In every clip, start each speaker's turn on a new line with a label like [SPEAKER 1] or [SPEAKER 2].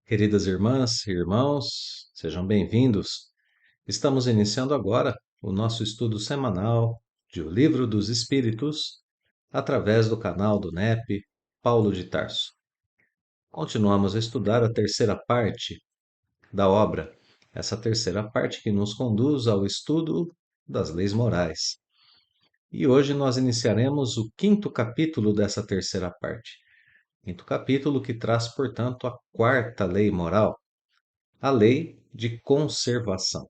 [SPEAKER 1] Queridas irmãs e irmãos, sejam bem-vindos. Estamos iniciando agora o nosso estudo semanal de O Livro dos Espíritos, através do canal do NEP Paulo de Tarso. Continuamos a estudar a terceira parte da obra, essa terceira parte que nos conduz ao estudo das leis morais. E hoje nós iniciaremos o quinto capítulo dessa terceira parte. Quinto capítulo que traz, portanto, a quarta lei moral, a lei de conservação.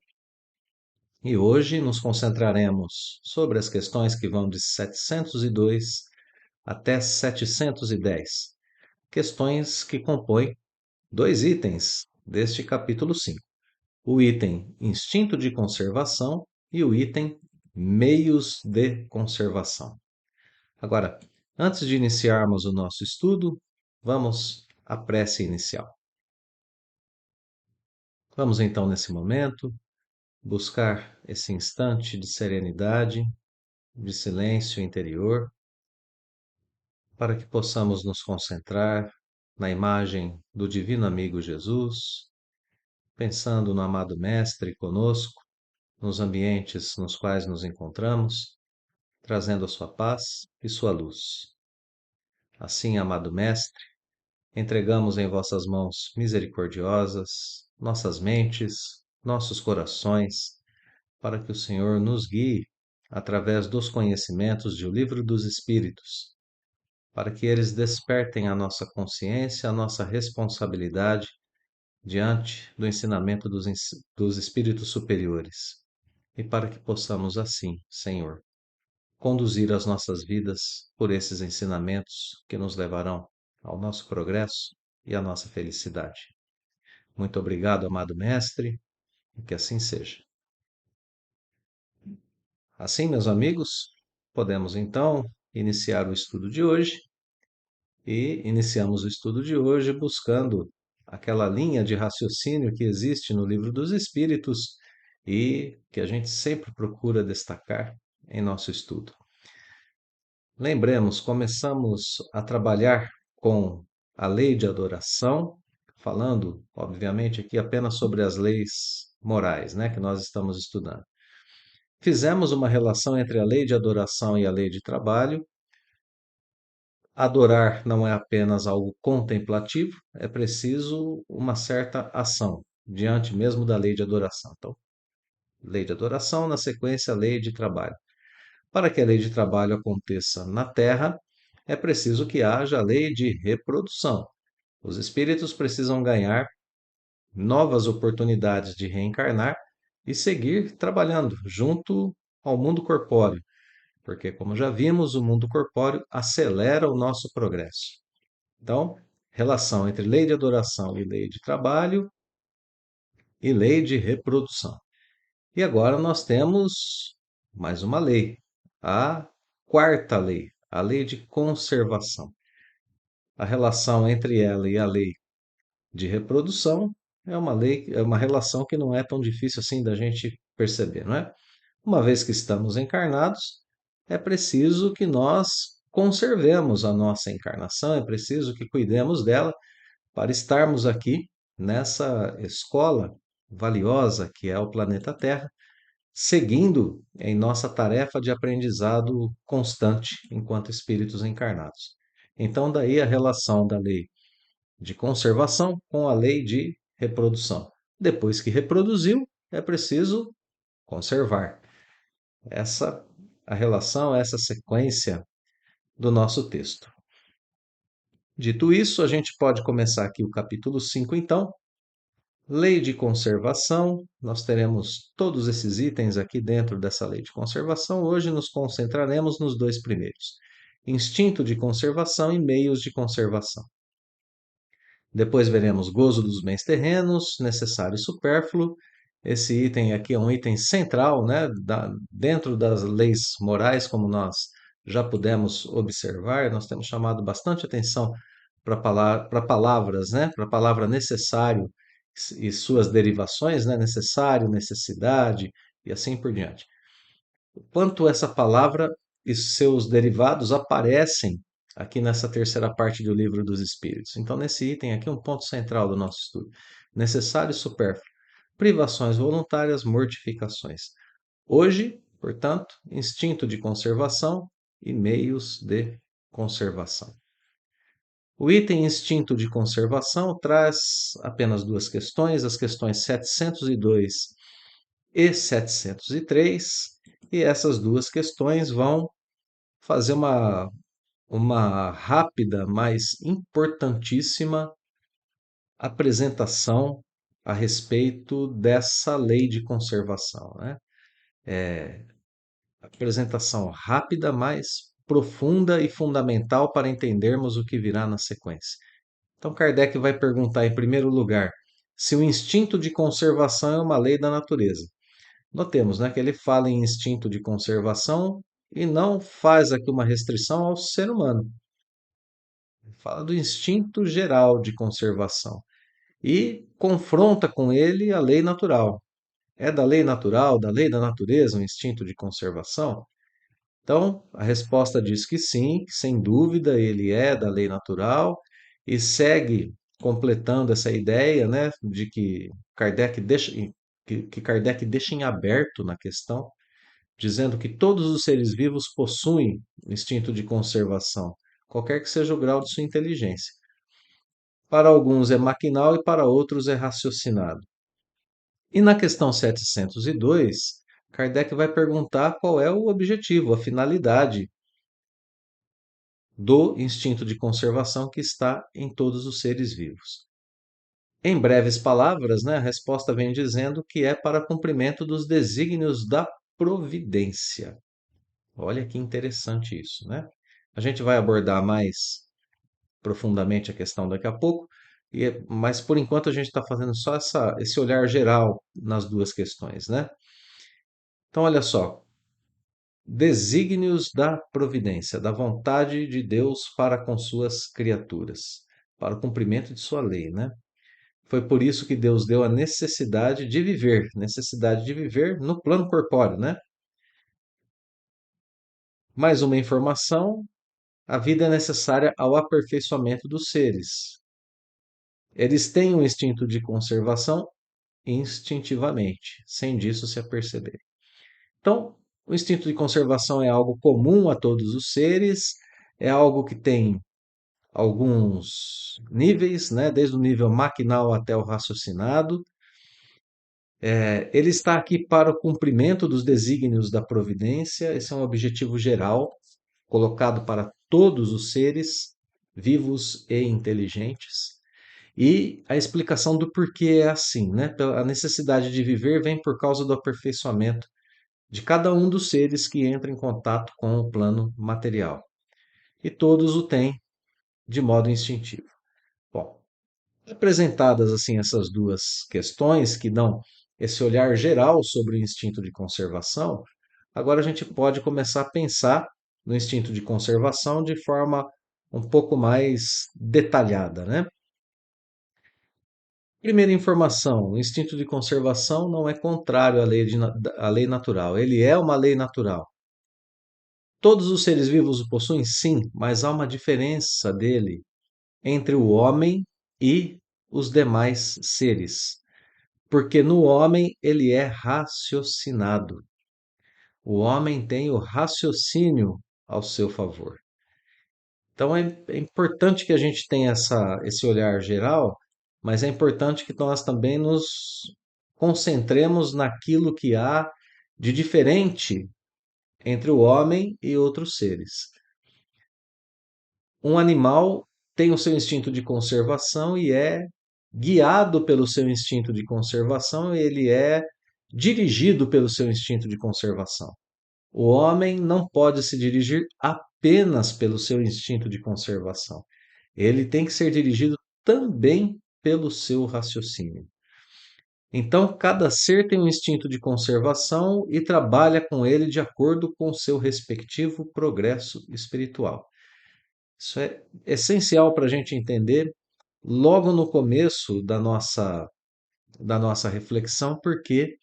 [SPEAKER 1] E hoje nos concentraremos sobre as questões que vão de 702 até 710, questões que compõem dois itens deste capítulo 5: o item instinto de conservação e o item meios de conservação. Agora, antes de iniciarmos o nosso estudo, vamos à prece inicial. Vamos então, nesse momento, buscar esse instante de serenidade, de silêncio interior, para que possamos nos concentrar na imagem do Divino Amigo Jesus, pensando no amado Mestre conosco, nos ambientes nos quais nos encontramos, trazendo a sua paz e sua luz. Assim, amado Mestre, entregamos em vossas mãos misericordiosas nossas mentes, nossos corações, para que o Senhor nos guie através dos conhecimentos de O Livro dos Espíritos, para que eles despertem a nossa consciência, a nossa responsabilidade diante do ensinamento dos espíritos superiores, e para que possamos assim, Senhor, conduzir as nossas vidas por esses ensinamentos que nos levarão ao nosso progresso e à nossa felicidade. Muito obrigado, amado Mestre, e que assim seja. Assim, meus amigos, podemos então iniciar o estudo de hoje. E iniciamos o estudo de hoje buscando aquela linha de raciocínio que existe no Livro dos Espíritos e que a gente sempre procura destacar em nosso estudo. Lembremos, começamos a trabalhar com a lei de adoração, falando, obviamente, aqui apenas sobre as leis morais, que nós estamos estudando. Fizemos uma relação entre a lei de adoração e a lei de trabalho. Adorar não é apenas algo contemplativo, é preciso uma certa ação, diante mesmo da lei de adoração. Então, lei de adoração, na sequência, lei de trabalho. Para que a lei de trabalho aconteça na Terra, é preciso que haja a lei de reprodução. Os espíritos precisam ganhar novas oportunidades de reencarnar e seguir trabalhando junto ao mundo corpóreo, porque, como já vimos, o mundo corpóreo acelera o nosso progresso. Então, relação entre lei de adoração e lei de trabalho e lei de reprodução. E agora nós temos mais uma lei, a quarta lei, a lei de conservação. A relação entre ela e a lei de reprodução é uma relação que não é tão difícil assim da gente perceber, não é? Uma vez que estamos encarnados, é preciso que nós conservemos a nossa encarnação, é preciso que cuidemos dela para estarmos aqui nessa escola valiosa que é o planeta Terra, seguindo em nossa tarefa de aprendizado constante enquanto espíritos encarnados. Então, daí a relação da lei de conservação com a lei de reprodução. Depois que reproduziu, é preciso conservar. Essa a relação, essa sequência do nosso texto. Dito isso, a gente pode começar aqui o capítulo 5, então. Lei de conservação, nós teremos todos esses itens aqui dentro dessa lei de conservação. Hoje nos concentraremos nos dois primeiros: instinto de conservação e meios de conservação. Depois veremos gozo dos bens terrenos, necessário e supérfluo. Esse item aqui é um item central, dentro das leis morais, como nós já pudemos observar. Nós temos chamado bastante atenção para palavras, para a palavra necessário e suas derivações, necessário, necessidade e assim por diante. Quanto essa palavra e seus derivados aparecem aqui nessa terceira parte do Livro dos Espíritos. Então, nesse item aqui, um ponto central do nosso estudo: necessário e supérfluo, privações voluntárias, mortificações. Hoje, portanto, instinto de conservação e meios de conservação. O item instinto de conservação traz apenas duas questões, as questões 702 e 703, e essas duas questões vão fazer uma rápida, mas importantíssima apresentação a respeito dessa lei de conservação, né? Apresentação rápida, mas profunda e fundamental para entendermos o que virá na sequência. Então, Kardec vai perguntar, em primeiro lugar, se o instinto de conservação é uma lei da natureza. Notemos, né, que ele fala em instinto de conservação e não faz aqui uma restrição ao ser humano. Ele fala do instinto geral de conservação e confronta com ele a lei natural. É da lei natural, da lei da natureza, o instinto de conservação? Então, a resposta diz que sim, sem dúvida, ele é da lei natural e segue completando essa ideia, né, de que Kardec deixa em aberto na questão, dizendo que todos os seres vivos possuem o instinto de conservação, qualquer que seja o grau de sua inteligência. Para alguns é maquinal e para outros é raciocinado. E na questão 702, Kardec vai perguntar qual é o objetivo, a finalidade do instinto de conservação que está em todos os seres vivos. Em breves palavras, né, a resposta vem dizendo que é para cumprimento dos desígnios da providência. Olha que interessante isso, né? A gente vai abordar mais profundamente a questão daqui a pouco, mas por enquanto a gente está fazendo só esse olhar geral nas duas questões, né? Então, olha só, desígnios da providência, da vontade de Deus para com suas criaturas, para o cumprimento de sua lei, né? Foi por isso que Deus deu a necessidade de viver no plano corpóreo, né? Mais uma informação: a vida é necessária ao aperfeiçoamento dos seres. Eles têm um instinto de conservação instintivamente, sem disso se aperceber. Então, o instinto de conservação é algo comum a todos os seres, é algo que tem alguns níveis, né? Desde o nível maquinal até o raciocinado. Ele está aqui para o cumprimento dos desígnios da providência, esse é um objetivo geral, colocado para todos os seres vivos e inteligentes. E a explicação do porquê é assim, né? A necessidade de viver vem por causa do aperfeiçoamento de cada um dos seres que entra em contato com o plano material. E todos o têm de modo instintivo. Bom, apresentadas assim essas duas questões que dão esse olhar geral sobre o instinto de conservação, agora a gente pode começar a pensar no instinto de conservação de forma um pouco mais detalhada, né? Primeira informação: o instinto de conservação não é contrário à lei natural, ele é uma lei natural. Todos os seres vivos o possuem? Sim, mas há uma diferença dele entre o homem e os demais seres. Porque no homem ele é raciocinado. O homem tem o raciocínio ao seu favor. Então é importante que a gente tenha esse olhar geral, mas é importante que nós também nos concentremos naquilo que há de diferente entre o homem e outros seres. Um animal tem o seu instinto de conservação e é guiado pelo seu instinto de conservação, ele é dirigido pelo seu instinto de conservação. O homem não pode se dirigir apenas pelo seu instinto de conservação. Ele tem que ser dirigido também pelo seu raciocínio. Então, cada ser tem um instinto de conservação e trabalha com ele de acordo com o seu respectivo progresso espiritual. Isso é essencial para a gente entender logo no começo da nossa reflexão, porque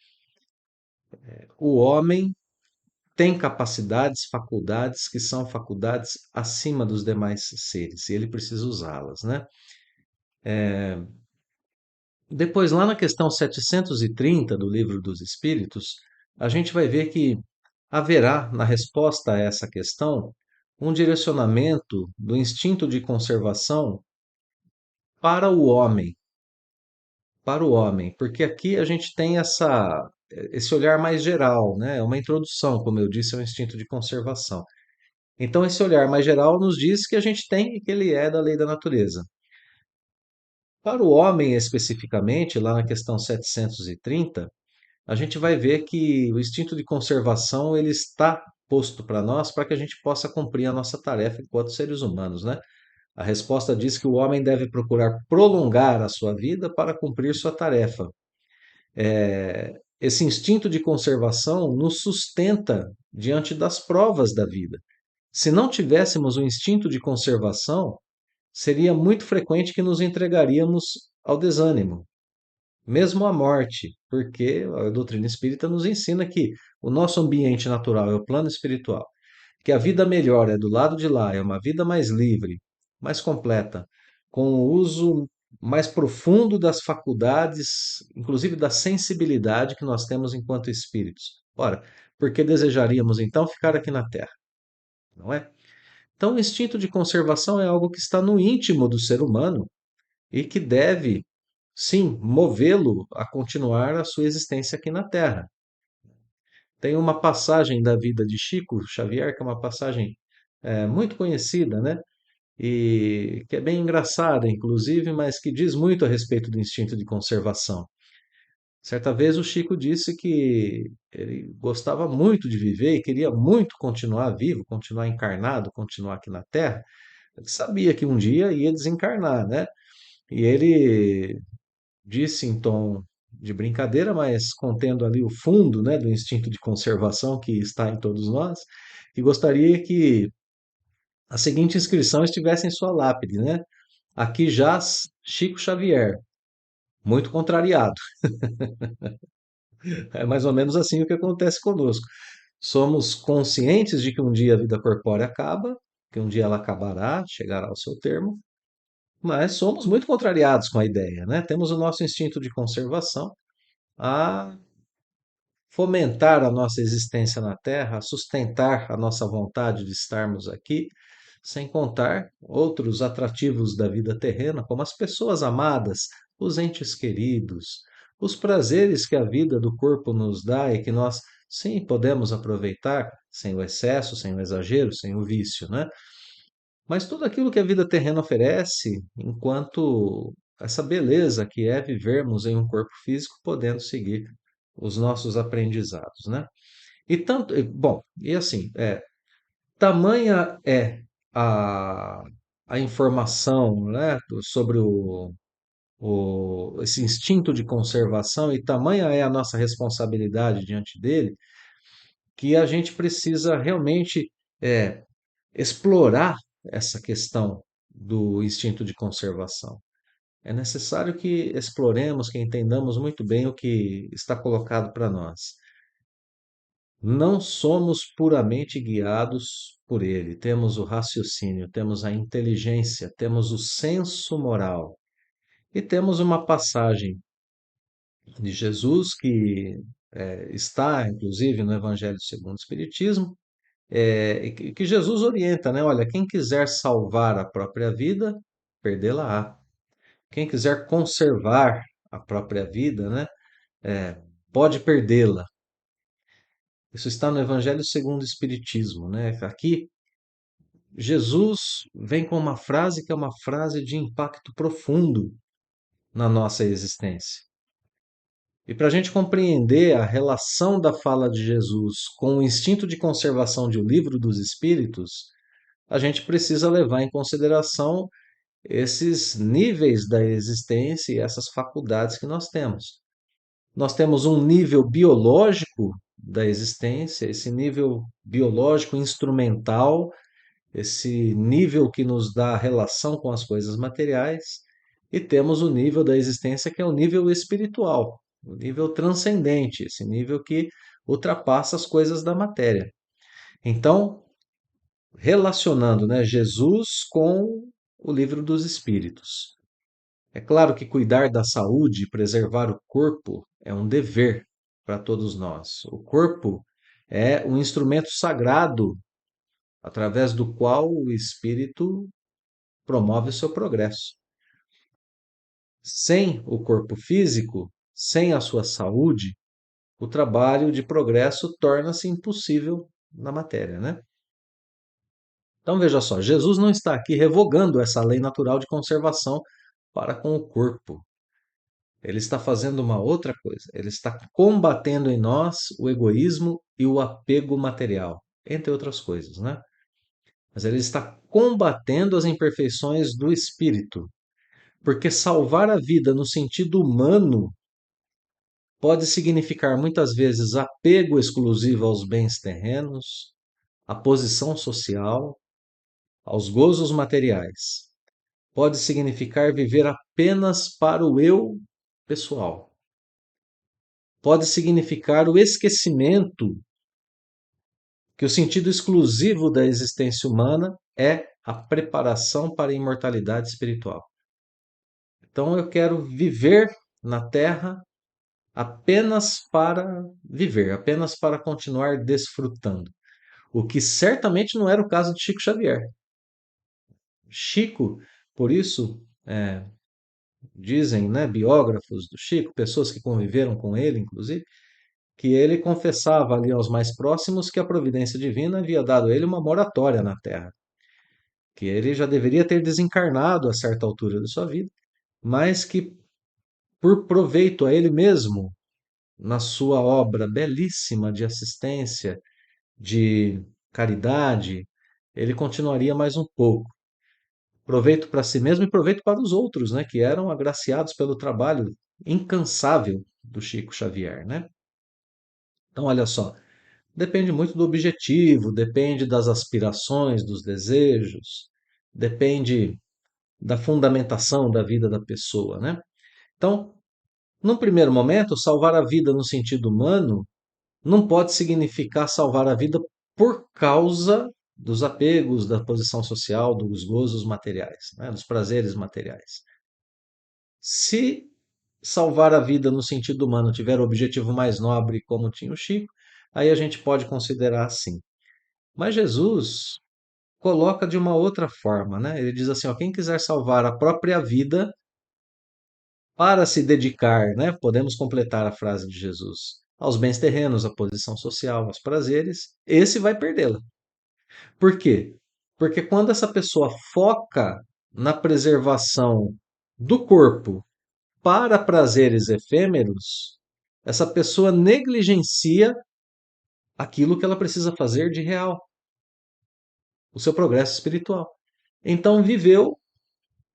[SPEAKER 1] o homem tem capacidades, faculdades que são faculdades acima dos demais seres, e ele precisa usá-las, né? Depois, lá na questão 730 do Livro dos Espíritos, a gente vai ver que haverá, na resposta a essa questão, um direcionamento do instinto de conservação para o homem, para o homem, porque aqui a gente tem esse olhar mais geral, né? É uma introdução, como eu disse, ao instinto de conservação. Então, esse olhar mais geral nos diz que a gente tem e que ele é da lei da natureza. Para o homem especificamente, lá na questão 730, a gente vai ver que o instinto de conservação ele está posto para nós para que a gente possa cumprir a nossa tarefa enquanto seres humanos, né? A resposta diz que o homem deve procurar prolongar a sua vida para cumprir sua tarefa. Esse instinto de conservação nos sustenta diante das provas da vida. Se não tivéssemos o instinto de conservação, seria muito frequente que nos entregaríamos ao desânimo, mesmo à morte, porque a doutrina espírita nos ensina que o nosso ambiente natural é o plano espiritual, que a vida melhor é do lado de lá, é uma vida mais livre, mais completa, com o uso mais profundo das faculdades, inclusive da sensibilidade que nós temos enquanto espíritos. Ora, por que desejaríamos então ficar aqui na Terra, não é? Então, o instinto de conservação é algo que está no íntimo do ser humano e que deve, sim, movê-lo a continuar a sua existência aqui na Terra. Tem uma passagem da vida de Chico Xavier, que é uma passagem muito conhecida, né? E que é bem engraçada, inclusive, mas que diz muito a respeito do instinto de conservação. Certa vez o Chico disse que ele gostava muito de viver e queria muito continuar vivo, continuar encarnado, continuar aqui na Terra. Ele sabia que um dia ia desencarnar, né? E ele disse em tom de brincadeira, mas contendo ali o fundo, né, do instinto de conservação que está em todos nós, que gostaria que a seguinte inscrição estivesse em sua lápide, né? Aqui jaz Chico Xavier, muito contrariado. É mais ou menos assim o que acontece conosco. Somos conscientes de que um dia a vida corpórea acaba, que um dia ela acabará, chegará ao seu termo, mas somos muito contrariados com a ideia, né? Temos o nosso instinto de conservação a fomentar a nossa existência na Terra, a sustentar a nossa vontade de estarmos aqui, sem contar outros atrativos da vida terrena, como as pessoas amadas, os entes queridos, os prazeres que a vida do corpo nos dá e que nós, sim, podemos aproveitar sem o excesso, sem o exagero, sem o vício, né? Mas tudo aquilo que a vida terrena oferece, enquanto essa beleza que é vivermos em um corpo físico, podendo seguir os nossos aprendizados, né? E tanto, bom, e assim, tamanha é a, a informação, né, sobre esse instinto de conservação e tamanha é a nossa responsabilidade diante dele, que a gente precisa realmente é, explorar essa questão do instinto de conservação. É necessário que exploremos, que entendamos muito bem o que está colocado para nós. Não somos puramente guiados por ele. Temos o raciocínio, temos a inteligência, temos o senso moral. E temos uma passagem de Jesus que está, inclusive, no Evangelho segundo o Espiritismo, e que Jesus orienta, né? Olha, quem quiser salvar a própria vida, perdê-la-á. Quem quiser conservar a própria vida, né? Pode perdê-la. Isso está no Evangelho segundo o Espiritismo, né? Aqui Jesus vem com uma frase que é uma frase de impacto profundo na nossa existência. E para a gente compreender a relação da fala de Jesus com o instinto de conservação de O Livro dos Espíritos, a gente precisa levar em consideração esses níveis da existência e essas faculdades que nós temos. Nós temos um nível biológico da existência, esse nível biológico instrumental, esse nível que nos dá relação com as coisas materiais, e temos o nível da existência que é o nível espiritual, o nível transcendente, esse nível que ultrapassa as coisas da matéria. Então, relacionando, né, Jesus com o livro dos Espíritos. É claro que cuidar da saúde, preservar o corpo, é um dever para todos nós. O corpo é um instrumento sagrado através do qual o espírito promove o seu progresso. Sem o corpo físico, sem a sua saúde, o trabalho de progresso torna-se impossível na matéria, né? Então veja só, Jesus não está aqui revogando essa lei natural de conservação para com o corpo. Ele está fazendo uma outra coisa. Ele está combatendo em nós o egoísmo e o apego material, entre outras coisas, né? Mas ele está combatendo as imperfeições do espírito, porque salvar a vida no sentido humano pode significar muitas vezes apego exclusivo aos bens terrenos, à posição social, aos gozos materiais. Pode significar viver apenas para o eu pessoal. Pode significar o esquecimento que o sentido exclusivo da existência humana é a preparação para a imortalidade espiritual. Então eu quero viver na Terra apenas para viver, apenas para continuar desfrutando. O que certamente não era o caso de Chico Xavier. Chico, por isso, dizem, né, biógrafos do Chico, pessoas que conviveram com ele, inclusive, que ele confessava ali aos mais próximos que a providência divina havia dado a ele uma moratória na Terra, que ele já deveria ter desencarnado a certa altura da sua vida, mas que por proveito a ele mesmo, na sua obra belíssima de assistência, de caridade, ele continuaria mais um pouco. Proveito para si mesmo e proveito para os outros, né, que eram agraciados pelo trabalho incansável do Chico Xavier, né? Então, olha só, depende muito do objetivo, depende das aspirações, dos desejos, depende da fundamentação da vida da pessoa, né? Então, num primeiro momento, salvar a vida no sentido humano não pode significar salvar a vida por causa dos apegos, da posição social, dos gozos materiais, né? Dos prazeres materiais. Se salvar a vida no sentido humano tiver o objetivo mais nobre, como tinha o Chico, aí a gente pode considerar assim. Mas Jesus coloca de uma outra forma, né? Ele diz assim, ó, quem quiser salvar a própria vida para se dedicar, né? Podemos completar a frase de Jesus, aos bens terrenos, à posição social, aos prazeres, esse vai perdê-la. Por quê? Porque quando essa pessoa foca na preservação do corpo para prazeres efêmeros, essa pessoa negligencia aquilo que ela precisa fazer de real, o seu progresso espiritual. Então viveu,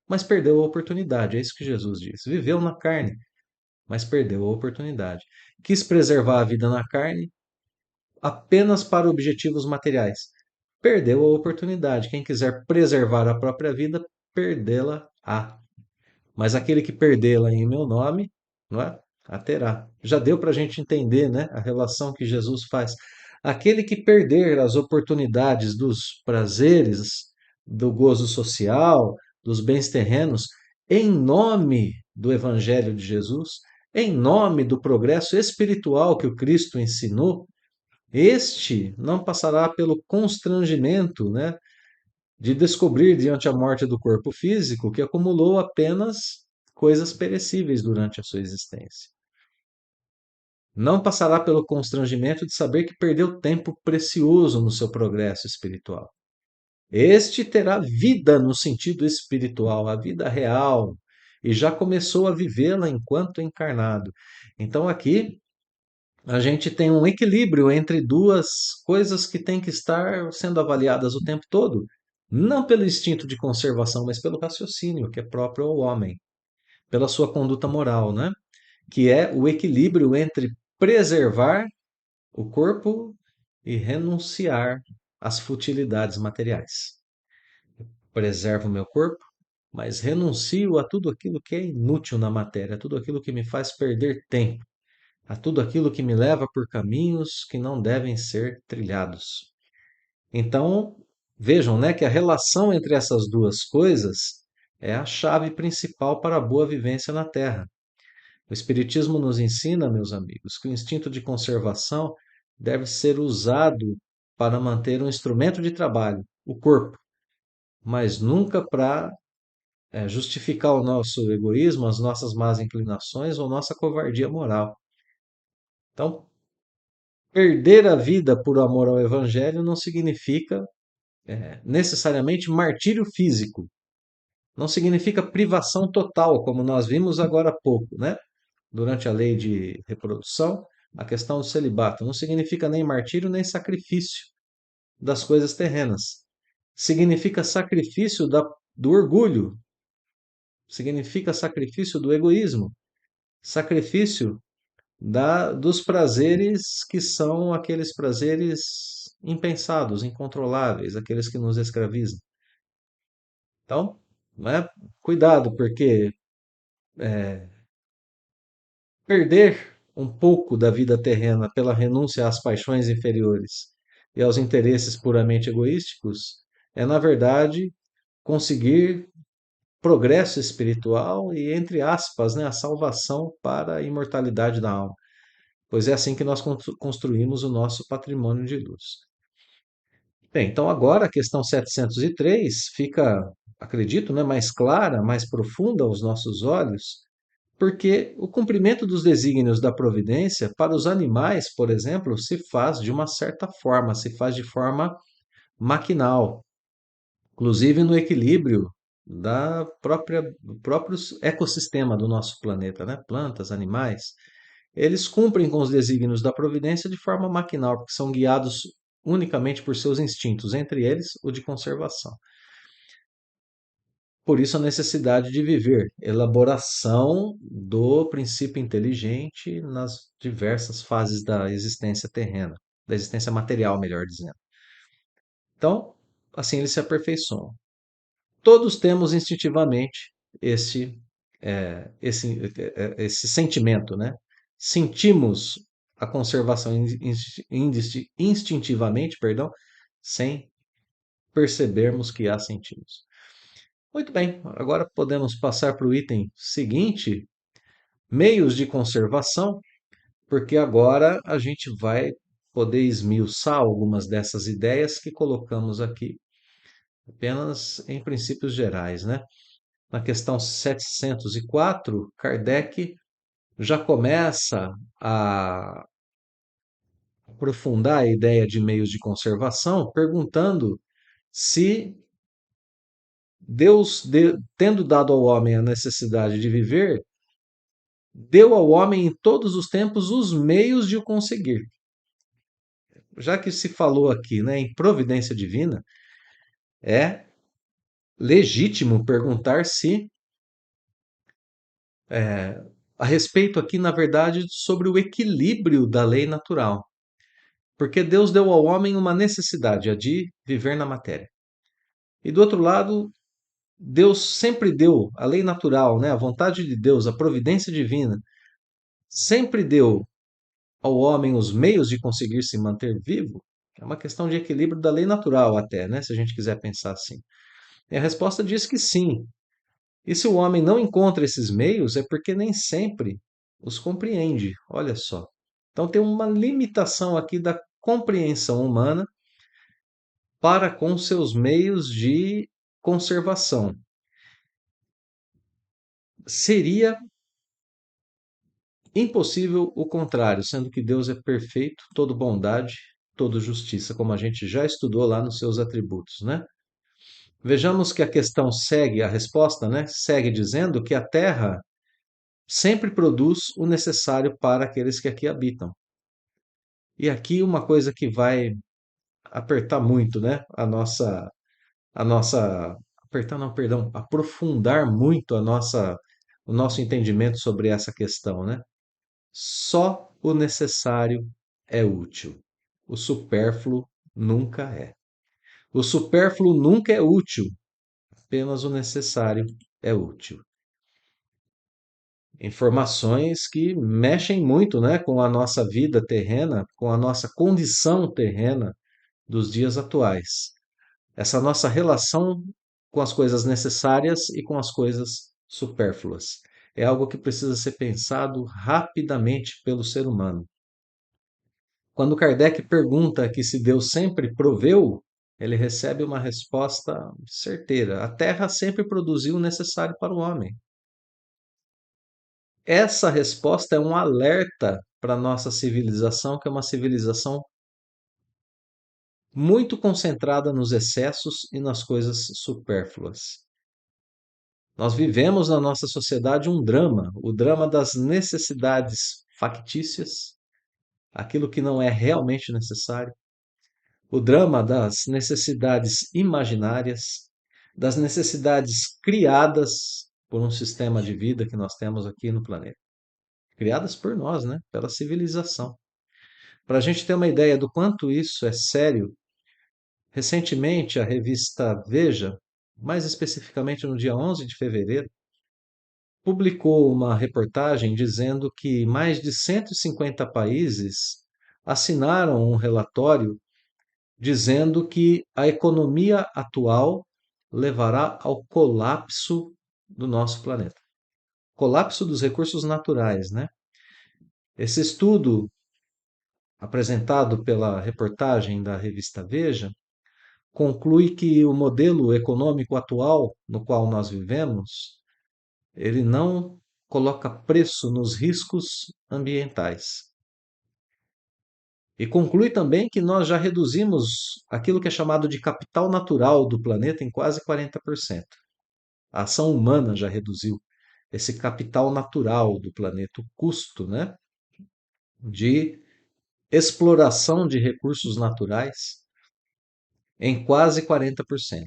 [SPEAKER 1] mas perdeu a oportunidade. É isso que Jesus diz. Viveu na carne, mas perdeu a oportunidade. Quis preservar a vida na carne apenas para objetivos materiais. Perdeu a oportunidade. Quem quiser preservar a própria vida, perdê-la-á. Mas aquele que perdê-la em meu nome, não é? A terá. Já deu para a gente entender, né, a relação que Jesus faz. Aquele que perder as oportunidades dos prazeres, do gozo social, dos bens terrenos, em nome do Evangelho de Jesus, em nome do progresso espiritual que o Cristo ensinou, este não passará pelo constrangimento, né, de descobrir diante a morte do corpo físico que acumulou apenas coisas perecíveis durante a sua existência. Não passará pelo constrangimento de saber que perdeu tempo precioso no seu progresso espiritual. Este terá vida no sentido espiritual, a vida real, e já começou a vivê-la enquanto encarnado. Então aqui a gente tem um equilíbrio entre duas coisas que têm que estar sendo avaliadas o tempo todo. Não pelo instinto de conservação, mas pelo raciocínio que é próprio ao homem, pela sua conduta moral, né? Que é o equilíbrio entre preservar o corpo e renunciar às futilidades materiais. Preservo o meu corpo, mas renuncio a tudo aquilo que é inútil na matéria, a tudo aquilo que me faz perder tempo, a tudo aquilo que me leva por caminhos que não devem ser trilhados. Então, vejam, né, que a relação entre essas duas coisas é a chave principal para a boa vivência na Terra. O Espiritismo nos ensina, meus amigos, que o instinto de conservação deve ser usado para manter um instrumento de trabalho, o corpo, mas nunca para justificar o nosso egoísmo, as nossas más inclinações ou nossa covardia moral. Então, perder a vida por amor ao Evangelho não significa necessariamente martírio físico, não significa privação total, como nós vimos agora há pouco, né? Durante a lei de reprodução, a questão do celibato não significa nem martírio nem sacrifício das coisas terrenas. Significa sacrifício do orgulho, significa sacrifício do egoísmo, sacrifício dos prazeres que são aqueles prazeres impensados, incontroláveis, aqueles que nos escravizam. Então, né, cuidado, porque perder um pouco da vida terrena pela renúncia às paixões inferiores e aos interesses puramente egoísticos é, na verdade, conseguir progresso espiritual e, entre aspas, né, a salvação para a imortalidade da alma, pois é assim que nós construímos o nosso patrimônio de luz. Bem, então agora a questão 703 fica, acredito, né, mais clara, mais profunda aos nossos olhos, porque o cumprimento dos desígnios da providência para os animais, por exemplo, se faz de uma certa forma, se faz de forma maquinal, inclusive no equilíbrio do próprio ecossistema do nosso planeta, né? Plantas, animais, eles cumprem com os desígnios da providência de forma maquinal, porque são guiados unicamente por seus instintos, entre eles o de conservação. Por isso a necessidade de viver, elaboração do princípio inteligente nas diversas fases da existência terrena, da existência material, melhor dizendo. Então, assim eles se aperfeiçoam. Todos temos instintivamente esse, esse sentimento, né? Sentimos a conservação instintivamente, perdão, sem percebermos que a sentimos. Muito bem, agora podemos passar para o item seguinte, meios de conservação, porque agora a gente vai poder esmiuçar algumas dessas ideias que colocamos aqui, apenas em princípios gerais, né? Na questão 704, Kardec já começa a aprofundar a ideia de meios de conservação, perguntando se Deus, tendo dado ao homem a necessidade de viver, deu ao homem em todos os tempos os meios de o conseguir. Já que se falou aqui, né, em providência divina, é legítimo perguntar se a respeito aqui, na verdade, sobre o equilíbrio da lei natural. Porque Deus deu ao homem uma necessidade, a de viver na matéria. E do outro lado, Deus sempre deu a lei natural, né, a vontade de Deus, a providência divina, sempre deu ao homem os meios de conseguir se manter vivo. É uma questão de equilíbrio da lei natural até, né, se a gente quiser pensar assim. E a resposta diz que sim. E se o homem não encontra esses meios, é porque nem sempre os compreende. Olha só. Então tem uma limitação aqui da compreensão humana para com seus meios de conservação. Seria impossível o contrário, sendo que Deus é perfeito, todo bondade, todo justiça, como a gente já estudou lá nos seus atributos, né? Vejamos que a questão segue, a resposta, né? Segue dizendo que a terra sempre produz o necessário para aqueles que aqui habitam. E aqui uma coisa que vai apertar muito, né? A nossa, apertar não, perdão, aprofundar muito o nosso entendimento sobre essa questão, né? Só o necessário é útil. O supérfluo nunca é. O supérfluo nunca é útil, apenas o necessário é útil. Informações que mexem muito, né, com a nossa vida terrena, com a nossa condição terrena, dos dias atuais. Essa nossa relação com as coisas necessárias e com as coisas supérfluas. É algo que precisa ser pensado rapidamente pelo ser humano. Quando Kardec pergunta que se Deus sempre proveu, ele recebe uma resposta certeira. A terra sempre produziu o necessário para o homem. Essa resposta é um alerta para a nossa civilização, que é uma civilização muito concentrada nos excessos e nas coisas supérfluas. Nós vivemos na nossa sociedade um drama, o drama das necessidades factícias, aquilo que não é realmente necessário, o drama das necessidades imaginárias, das necessidades criadas por um sistema de vida que nós temos aqui no planeta, criadas por nós, né, pela civilização. Para a gente ter uma ideia do quanto isso é sério, recentemente a revista Veja, mais especificamente no dia 11 de fevereiro, publicou uma reportagem dizendo que mais de 150 países assinaram um relatório dizendo que a economia atual levará ao colapso do nosso planeta. Colapso dos recursos naturais, né? Esse estudo, apresentado pela reportagem da revista Veja, conclui que o modelo econômico atual no qual nós vivemos, ele não coloca preço nos riscos ambientais. E conclui também que nós já reduzimos aquilo que é chamado de capital natural do planeta em quase 40%. A ação humana já reduziu esse capital natural do planeta, o custo, né, de exploração de recursos naturais em quase 40%.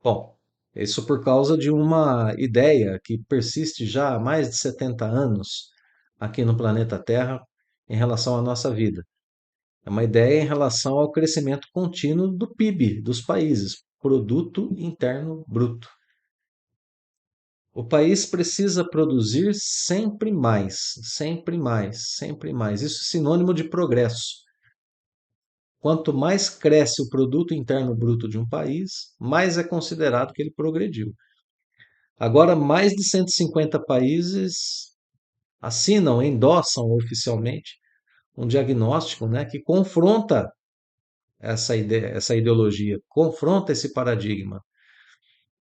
[SPEAKER 1] Bom, isso por causa de uma ideia que persiste já há mais de 70 anos aqui no planeta Terra em relação à nossa vida. É uma ideia em relação ao crescimento contínuo do PIB dos países, Produto Interno Bruto. O país precisa produzir sempre mais, sempre mais, sempre mais. Isso é sinônimo de progresso. Quanto mais cresce o produto interno bruto de um país, mais é considerado que ele progrediu. Agora, mais de 150 países assinam, endossam oficialmente um diagnóstico, né, que confronta essa ideia, essa ideologia, confronta esse paradigma,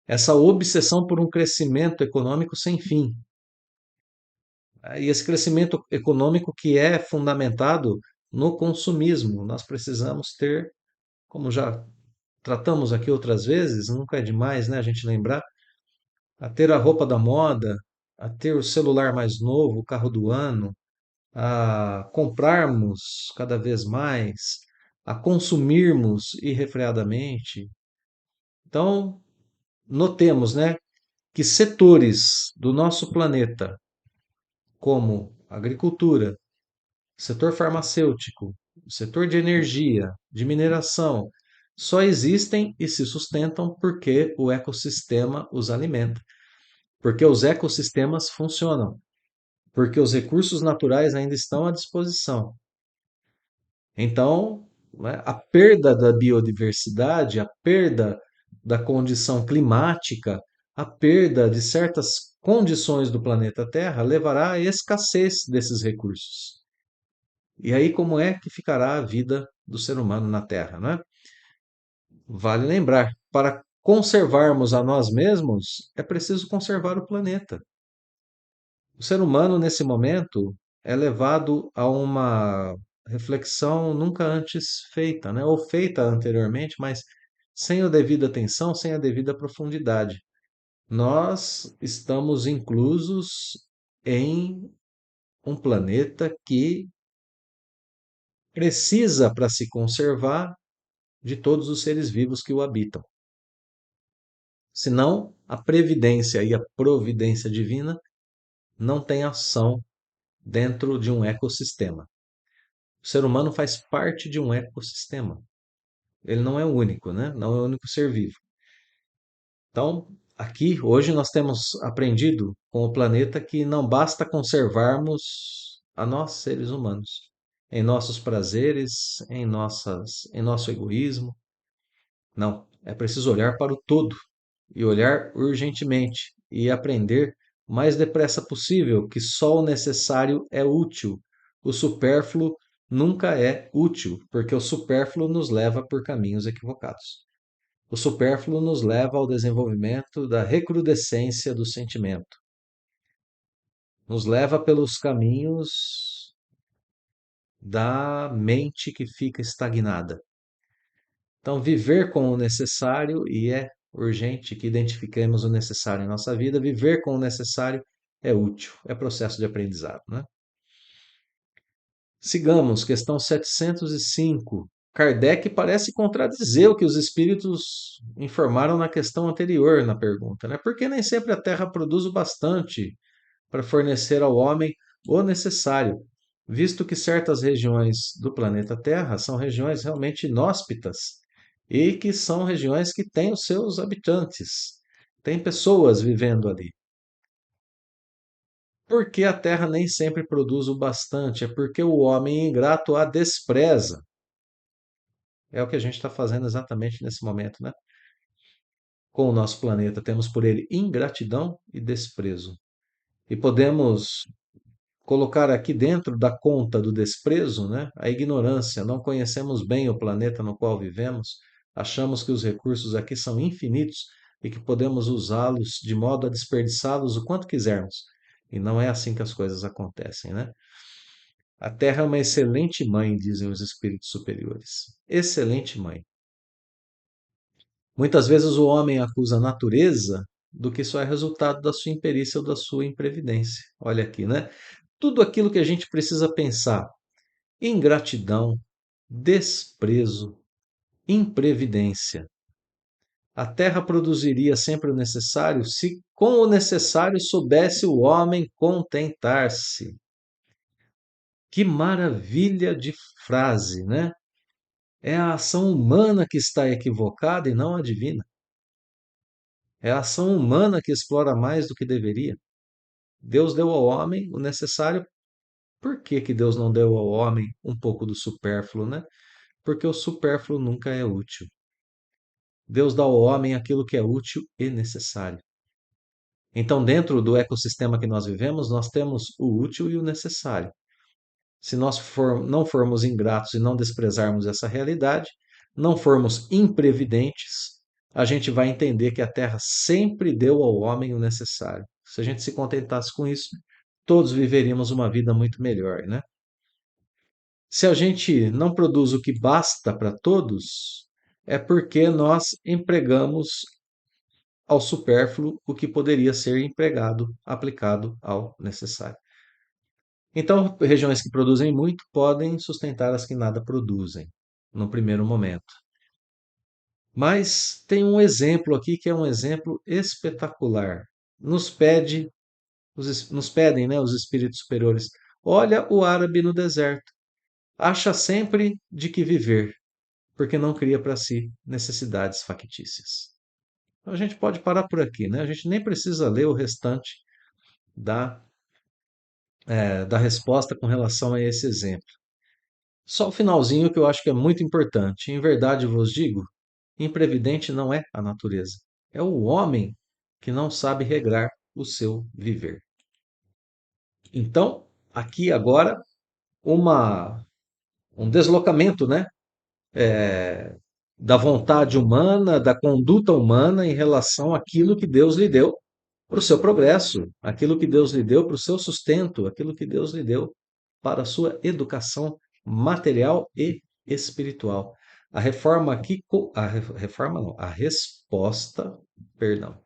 [SPEAKER 1] essa obsessão por um crescimento econômico sem fim. E esse crescimento econômico que é fundamentado no consumismo. Nós precisamos ter, como já tratamos aqui outras vezes, nunca é demais, né, a gente lembrar, a ter a roupa da moda, a ter o celular mais novo, o carro do ano, a comprarmos cada vez mais, a consumirmos irrefreadamente. Então, notemos, né, que setores do nosso planeta, como agricultura, setor farmacêutico, setor de energia, de mineração, só existem e se sustentam porque o ecossistema os alimenta, porque os ecossistemas funcionam, porque os recursos naturais ainda estão à disposição. Então, né, a perda da biodiversidade, a perda da condição climática, a perda de certas condições do planeta Terra levará à escassez desses recursos. E aí, como é que ficará a vida do ser humano na Terra, né? Vale lembrar, para conservarmos a nós mesmos, é preciso conservar o planeta. O ser humano, nesse momento, é levado a uma reflexão nunca antes feita, né? Ou feita anteriormente, mas sem a devida atenção, sem a devida profundidade. Nós estamos inclusos em um planeta que precisa, para se conservar, de todos os seres vivos que o habitam. Senão, a previdência e a providência divina não têm ação dentro de um ecossistema. O ser humano faz parte de um ecossistema. Ele não é o único, né? Não é o único ser vivo. Então, aqui, hoje, nós temos aprendido com o planeta que não basta conservarmos a nós, seres humanos. em nossos prazeres, em nosso egoísmo. Não, é preciso olhar para o todo e olhar urgentemente e aprender o mais depressa possível que só o necessário é útil. O supérfluo nunca é útil, porque o supérfluo nos leva por caminhos equivocados. O supérfluo nos leva ao desenvolvimento da recrudescência do sentimento, nos leva pelos caminhos da mente que fica estagnada. Então, viver com o necessário, e é urgente que identifiquemos o necessário em nossa vida, viver com o necessário é útil, é processo de aprendizado, né? Sigamos, questão 705. Kardec parece contradizer o que os espíritos informaram na questão anterior na pergunta, né? Porque nem sempre a Terra produz o bastante para fornecer ao homem o necessário, visto que certas regiões do planeta Terra são regiões realmente inóspitas e que são regiões que têm os seus habitantes, tem pessoas vivendo ali. Porque a terra nem sempre produz o bastante, é porque o homem ingrato a despreza. É o que a gente está fazendo exatamente nesse momento, né? Com o nosso planeta, temos por ele ingratidão e desprezo. E podemos colocar aqui dentro da conta do desprezo, né, a ignorância. Não conhecemos bem o planeta no qual vivemos, achamos que os recursos aqui são infinitos e que podemos usá-los de modo a desperdiçá-los o quanto quisermos. E não é assim que as coisas acontecem, né? A Terra é uma excelente mãe, dizem os espíritos superiores. Excelente mãe. Muitas vezes o homem acusa a natureza do que só é resultado da sua imperícia ou da sua imprevidência. Olha aqui, né? Tudo aquilo que a gente precisa pensar: ingratidão, desprezo, imprevidência. A terra produziria sempre o necessário se com o necessário soubesse o homem contentar-se. Que maravilha de frase, né? É a ação humana que está equivocada e não a divina. É a ação humana que explora mais do que deveria. Deus deu ao homem o necessário. Por que que Deus não deu ao homem um pouco do supérfluo, né? Porque o supérfluo nunca é útil. Deus dá ao homem aquilo que é útil e necessário. Então, dentro do ecossistema que nós vivemos, nós temos o útil e o necessário. Se nós não formos ingratos e não desprezarmos essa realidade, não formos imprevidentes, a gente vai entender que a Terra sempre deu ao homem o necessário. Se a gente se contentasse com isso, todos viveríamos uma vida muito melhor, né? Se a gente não produz o que basta para todos, é porque nós empregamos ao supérfluo o que poderia ser empregado, aplicado ao necessário. Então, regiões que produzem muito podem sustentar as que nada produzem, no primeiro momento. Mas tem um exemplo aqui que é um exemplo espetacular. Nos pede, nos pedem, né, os espíritos superiores. Olha o árabe no deserto. Acha sempre de que viver, porque não cria para si necessidades factícias. Então a gente pode parar por aqui, né? A gente nem precisa ler o restante da, da resposta com relação a esse exemplo. Só o finalzinho que eu acho que é muito importante. Em verdade vos digo, imprevidente não é a natureza, é o homem que não sabe regrar o seu viver. Então, aqui agora, uma, um deslocamento, né? Da vontade humana, da conduta humana em relação àquilo que Deus lhe deu para o seu progresso, aquilo que Deus lhe deu para o seu sustento, aquilo que Deus lhe deu para a sua educação material e espiritual. A reforma aqui, reforma não, a resposta, perdão,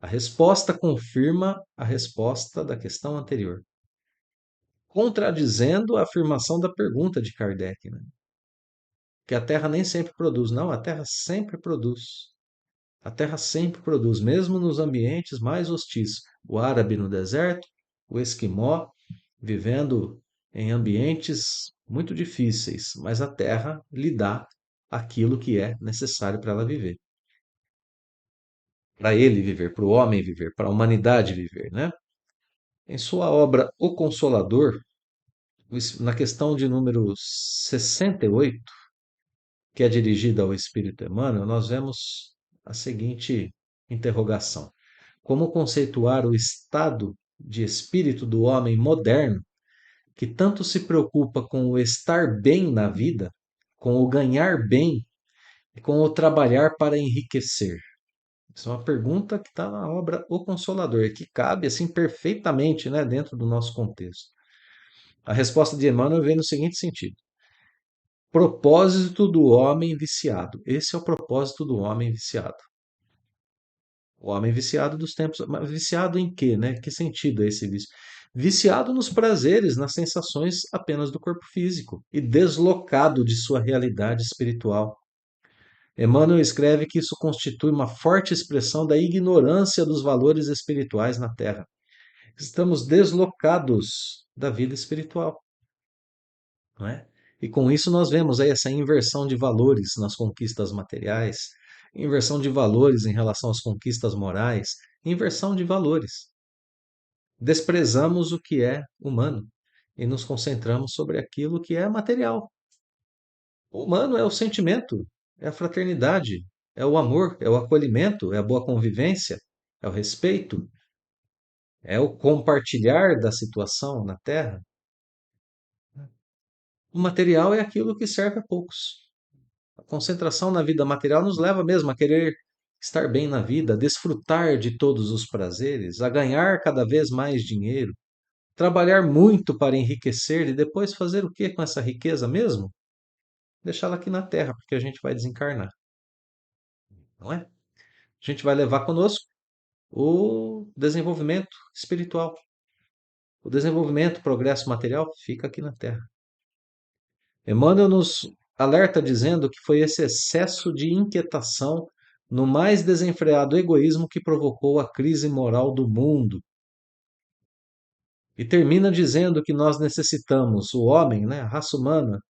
[SPEAKER 1] a resposta confirma a resposta da questão anterior, contradizendo a afirmação da pergunta de Kardec, né? Que a Terra nem sempre produz. Não, a Terra sempre produz. A terra sempre produz, mesmo nos ambientes mais hostis. O árabe no deserto, o esquimó vivendo em ambientes muito difíceis, mas a terra lhe dá aquilo que é necessário para ela viver. Para ele viver, para o homem viver, para a humanidade viver, né? Em sua obra O Consolador, Na questão de número 68, que é dirigida ao espírito Emmanuel, nós vemos a seguinte interrogação: como conceituar o estado de espírito do homem moderno que tanto se preocupa com o estar bem na vida, com o ganhar bem e com o trabalhar para enriquecer? Isso é uma pergunta que está na obra O Consolador, e que cabe assim perfeitamente, né, dentro do nosso contexto. A resposta de Emmanuel vem no seguinte sentido: propósito do homem viciado. Esse é o propósito do homem viciado. O homem viciado dos tempos. Mas viciado em quê, né? Que sentido é esse vício? Viciado nos prazeres, nas sensações apenas do corpo físico e deslocado de sua realidade espiritual. Emmanuel escreve que isso constitui uma forte expressão da ignorância dos valores espirituais na Terra. Estamos deslocados da vida espiritual, não é? E com isso nós vemos aí essa inversão de valores nas conquistas materiais, inversão de valores em relação às conquistas morais, inversão de valores. Desprezamos o que é humano e nos concentramos sobre aquilo que é material. O humano é o sentimento, é a fraternidade, é o amor, é o acolhimento, é a boa convivência, é o respeito, é o compartilhar da situação na Terra. O material é aquilo que serve a poucos. A concentração na vida material nos leva mesmo a querer estar bem na vida, a desfrutar de todos os prazeres, a ganhar cada vez mais dinheiro, trabalhar muito para enriquecer e depois fazer o que com essa riqueza mesmo? Deixá-la aqui na Terra, porque a gente vai desencarnar, não é? A gente vai levar conosco o desenvolvimento espiritual. O desenvolvimento, o progresso material fica aqui na Terra. Emmanuel nos alerta dizendo que foi esse excesso de inquietação no mais desenfreado egoísmo que provocou a crise moral do mundo. E termina dizendo que nós necessitamos, o homem, né, a raça humana,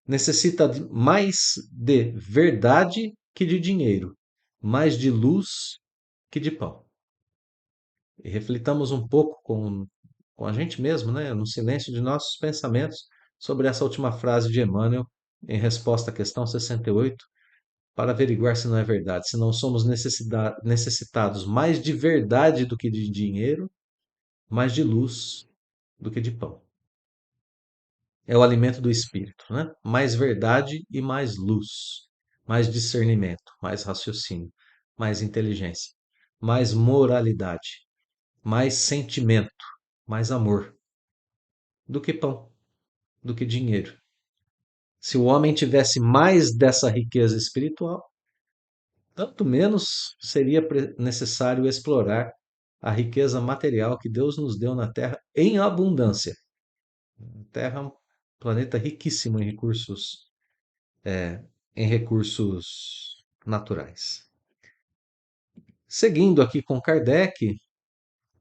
[SPEAKER 1] necessita mais de verdade que de dinheiro, mais de luz que de pão. E reflitamos um pouco com a gente mesmo, né, no silêncio de nossos pensamentos, sobre essa última frase de Emmanuel, em resposta à questão 68, para averiguar se não é verdade, se não somos necessitados mais de verdade do que de dinheiro, mais de luz do que de pão. É o alimento do espírito, né? Mais verdade e mais luz, mais discernimento, mais raciocínio, mais inteligência, mais moralidade, mais sentimento, mais amor do que pão, do que dinheiro. Se o homem tivesse mais dessa riqueza espiritual, tanto menos seria necessário explorar a riqueza material que Deus nos deu na Terra em abundância. A Terra é um planeta riquíssimo em recursos naturais. Seguindo aqui com Kardec,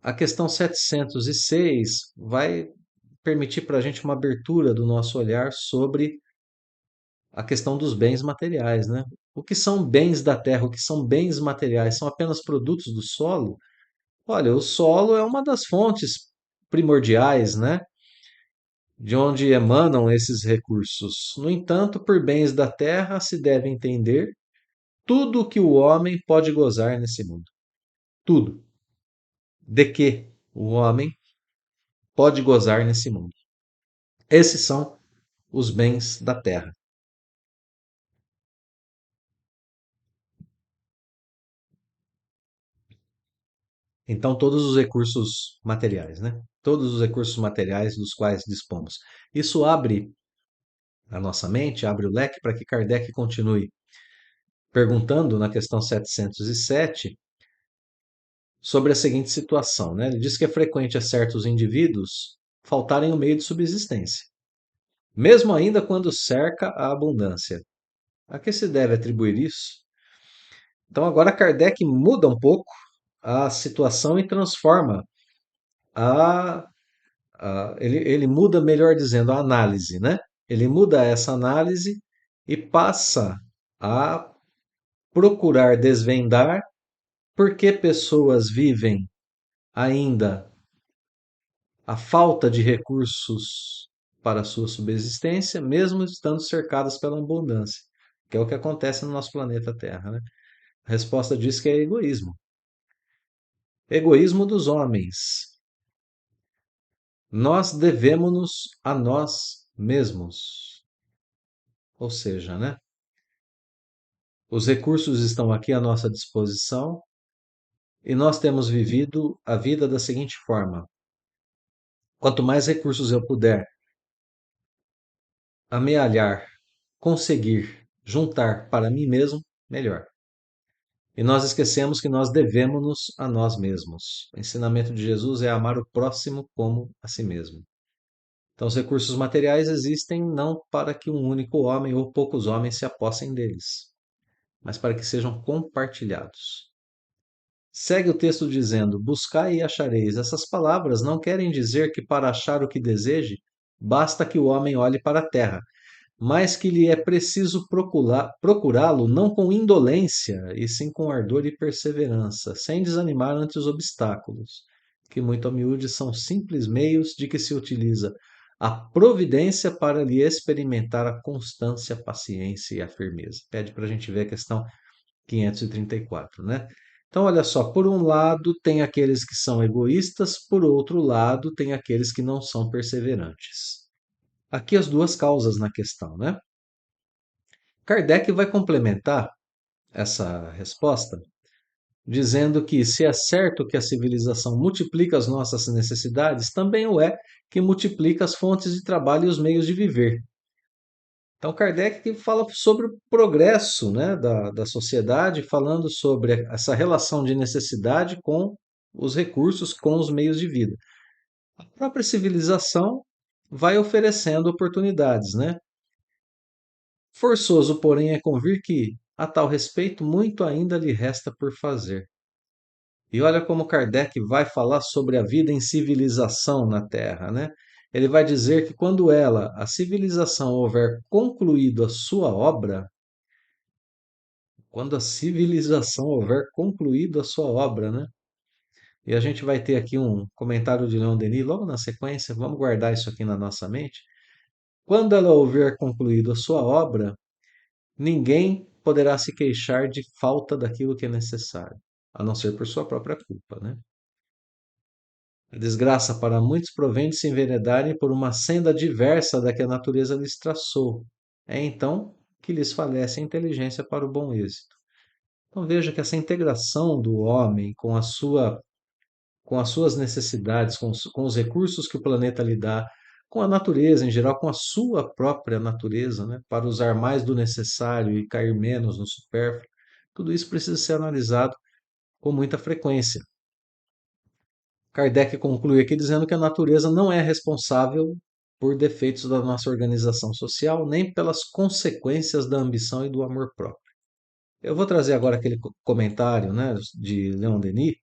[SPEAKER 1] a questão 706 vai permitir para a gente uma abertura do nosso olhar sobre a questão dos bens materiais, né? O que são bens da terra, o que são bens materiais? São apenas produtos do solo? Olha, o solo é uma das fontes primordiais, né? De onde emanam esses recursos. No entanto, por bens da terra se deve entender tudo o que o homem pode gozar nesse mundo. Tudo. De que o homem pode gozar nesse mundo. Esses são os bens da terra. Então, todos os recursos materiais, né? Todos os recursos materiais dos quais dispomos. Isso abre a nossa mente, abre o leque para que Kardec continue perguntando na questão 707 sobre a seguinte situação, né? Ele diz que é frequente a certos indivíduos faltarem o meio de subsistência, mesmo ainda quando cerca a abundância. A que se deve atribuir isso? Então agora Kardec muda um pouco a situação e transforma a, ele muda, melhor dizendo, a análise, né? Ele muda essa análise e passa a procurar desvendar por que pessoas vivem ainda a falta de recursos para a sua subsistência, mesmo estando cercadas pela abundância, que é o que acontece no nosso planeta Terra, né? A resposta diz que é egoísmo. Egoísmo dos homens. Nós devemos-nos a nós mesmos. Ou seja, né? Os recursos estão aqui à nossa disposição e nós temos vivido a vida da seguinte forma: quanto mais recursos eu puder amealhar, conseguir, juntar para mim mesmo, melhor. E nós esquecemos que nós devemos-nos a nós mesmos. O ensinamento de Jesus é amar o próximo como a si mesmo. Então, os recursos materiais existem não para que um único homem ou poucos homens se apossem deles, mas para que sejam compartilhados. Segue o texto dizendo: buscai e achareis. Essas palavras não querem dizer que para achar o que deseje, basta que o homem olhe para a terra, mas que lhe é preciso procurá-lo não com indolência, e sim com ardor e perseverança, sem desanimar ante os obstáculos, que muito a miúde são simples meios de que se utiliza a providência para lhe experimentar a constância, a paciência e a firmeza. Pede para a gente ver a questão 534, né? Então, olha só, por um lado tem aqueles que são egoístas, por outro lado tem aqueles que não são perseverantes. Aqui as duas causas na questão, né? Kardec vai complementar essa resposta dizendo que se é certo que a civilização multiplica as nossas necessidades, também o é que multiplica as fontes de trabalho e os meios de viver. Então, Kardec que fala sobre o progresso, né, da sociedade, falando sobre essa relação de necessidade com os recursos, com os meios de vida. A própria civilização vai oferecendo oportunidades, né? Forçoso, porém, é convir que, a tal respeito, muito ainda lhe resta por fazer. E olha como Kardec vai falar sobre a vida em civilização na Terra, né? Ele vai dizer que quando ela, a civilização, houver concluído a sua obra, quando a civilização houver concluído a sua obra, né? E a gente vai ter aqui um comentário de Leon Denis logo na sequência, vamos guardar isso aqui na nossa mente. Quando ela houver concluído a sua obra, ninguém poderá se queixar de falta daquilo que é necessário, a não ser por sua própria culpa, né? A desgraça para muitos provém de se enveredarem por uma senda diversa da que a natureza lhes traçou. É então que lhes falece a inteligência para o bom êxito. Então veja que essa integração do homem com as suas necessidades, com os recursos que o planeta lhe dá, com a natureza em geral, com a sua própria natureza, né, para usar mais do necessário e cair menos no supérfluo, tudo isso precisa ser analisado com muita frequência. Kardec conclui aqui dizendo que a natureza não é responsável por defeitos da nossa organização social, nem pelas consequências da ambição e do amor próprio. Eu vou trazer agora aquele comentário, né, de Leon Denis,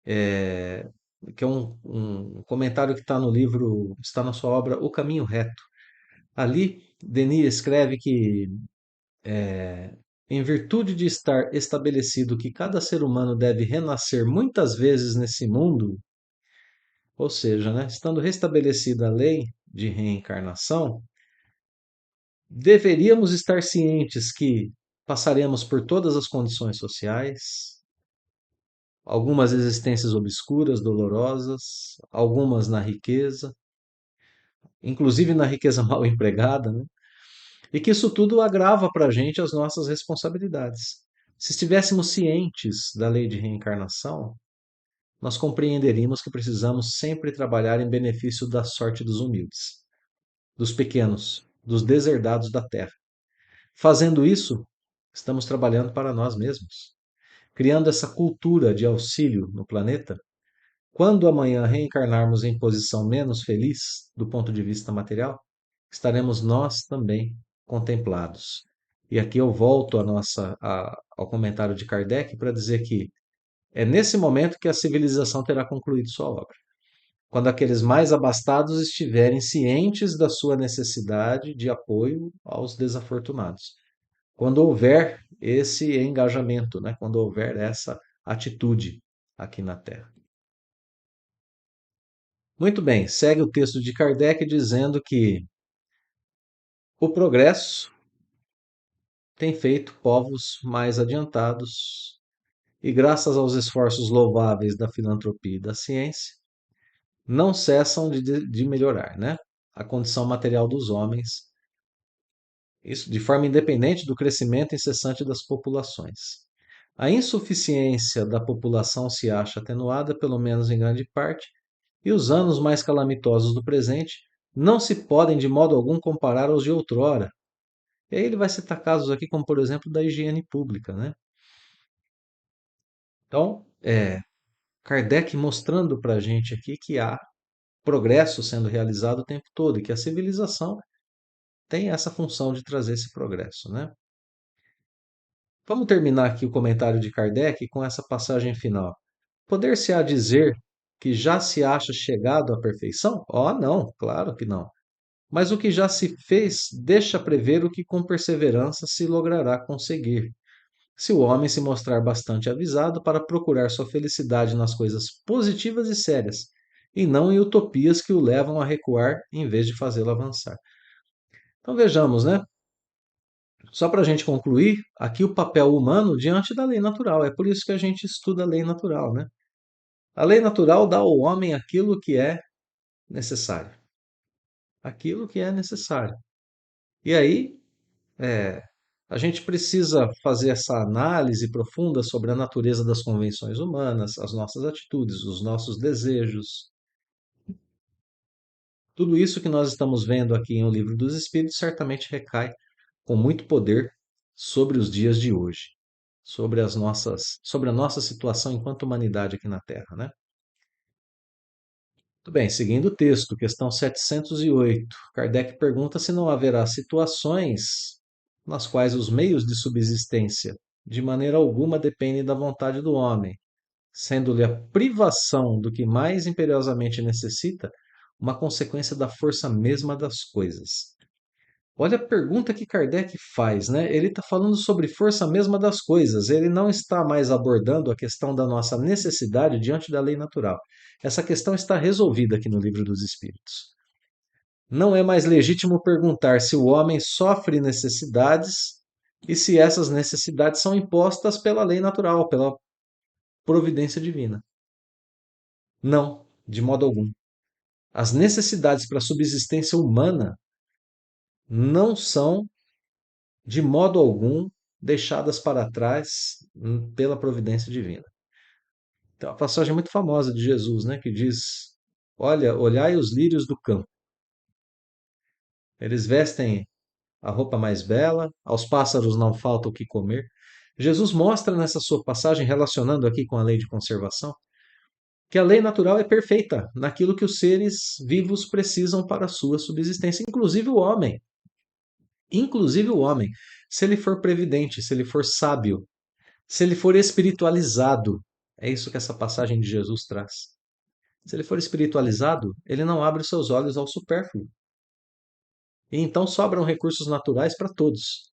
[SPEAKER 1] é, que é um comentário que está no livro, está na sua obra O Caminho Reto. Ali, Denis escreve que, em virtude de estar estabelecido que cada ser humano deve renascer muitas vezes nesse mundo, ou seja, né, estando restabelecida a lei de reencarnação, deveríamos estar cientes que passaremos por todas as condições sociais, algumas existências obscuras, dolorosas, algumas na riqueza, inclusive na riqueza mal empregada, né? E que isso tudo agrava para a gente as nossas responsabilidades. Se estivéssemos cientes da lei de reencarnação, nós compreenderíamos que precisamos sempre trabalhar em benefício da sorte dos humildes, dos pequenos, dos deserdados da terra. Fazendo isso, estamos trabalhando para nós mesmos, criando essa cultura de auxílio no planeta. Quando amanhã reencarnarmos em posição menos feliz do ponto de vista material, estaremos nós também contemplados. E aqui eu volto ao comentário de Kardec para dizer que é nesse momento que a civilização terá concluído sua obra. Quando aqueles mais abastados estiverem cientes da sua necessidade de apoio aos desafortunados. Quando houver esse engajamento, né? Quando houver essa atitude aqui na Terra. Muito bem, segue o texto de Kardec dizendo que o progresso tem feito povos mais adiantados e, graças aos esforços louváveis da filantropia e da ciência, não cessam de melhorar, né? A condição material dos homens, isso de forma independente do crescimento incessante das populações. A insuficiência da população se acha atenuada, pelo menos em grande parte, e os anos mais calamitosos do presente não se podem de modo algum comparar aos de outrora. E aí ele vai citar casos aqui, como por exemplo da higiene pública, né? Então, Kardec mostrando para a gente aqui que há progresso sendo realizado o tempo todo e que a civilização tem essa função de trazer esse progresso, né? Vamos terminar aqui o comentário de Kardec com essa passagem final. Poder-se-á dizer que já se acha chegado à perfeição? Oh, não, claro que não. Mas o que já se fez deixa prever o que com perseverança se logrará conseguir, se o homem se mostrar bastante avisado para procurar sua felicidade nas coisas positivas e sérias, e não em utopias que o levam a recuar em vez de fazê-lo avançar. Então vejamos, né? Só para a gente concluir, aqui o papel humano diante da lei natural. É por isso que a gente estuda a lei natural, né? A lei natural dá ao homem aquilo que é necessário. Aquilo que é necessário. E aí, é, a gente precisa fazer essa análise profunda sobre a natureza das convenções humanas, as nossas atitudes, os nossos desejos. Tudo isso que nós estamos vendo aqui em O Livro dos Espíritos certamente recai com muito poder sobre os dias de hoje, sobre a nossa situação enquanto humanidade aqui na Terra, né? Muito bem, seguindo o texto, questão 708, Kardec pergunta se não haverá situações nas quais os meios de subsistência de maneira alguma dependem da vontade do homem, sendo-lhe a privação do que mais imperiosamente necessita uma consequência da força mesma das coisas. Olha a pergunta que Kardec faz, né? Ele está falando sobre força mesma das coisas. Ele não está mais abordando a questão da nossa necessidade diante da lei natural. Essa questão está resolvida aqui no Livro dos Espíritos. Não é mais legítimo perguntar se o homem sofre necessidades e se essas necessidades são impostas pela lei natural, pela providência divina. Não, de modo algum. As necessidades para a subsistência humana não são de modo algum deixadas para trás pela providência divina. Tem uma passagem muito famosa de Jesus, né, que diz: Olha, olhai os lírios do campo. Eles vestem a roupa mais bela, aos pássaros não falta o que comer. Jesus mostra nessa sua passagem, relacionando aqui com a lei de conservação, que a lei natural é perfeita naquilo que os seres vivos precisam para a sua subsistência, inclusive o homem. Inclusive o homem, se ele for previdente, se ele for sábio, se ele for espiritualizado, é isso que essa passagem de Jesus traz. Se ele for espiritualizado, ele não abre os seus olhos ao supérfluo. E então sobram recursos naturais para todos.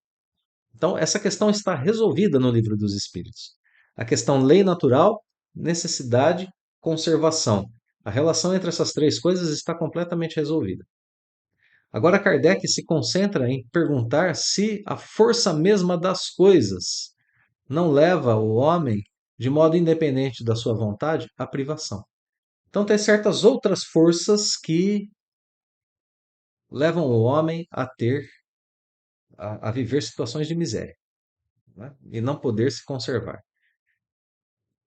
[SPEAKER 1] Então, essa questão está resolvida no Livro dos Espíritos. A questão lei natural, necessidade, conservação. A relação entre essas três coisas está completamente resolvida. Agora, Kardec se concentra em perguntar se a força mesma das coisas não leva o homem, de modo independente da sua vontade, à privação. Então, tem certas outras forças que levam o homem a a viver situações de miséria, né? E não poder se conservar.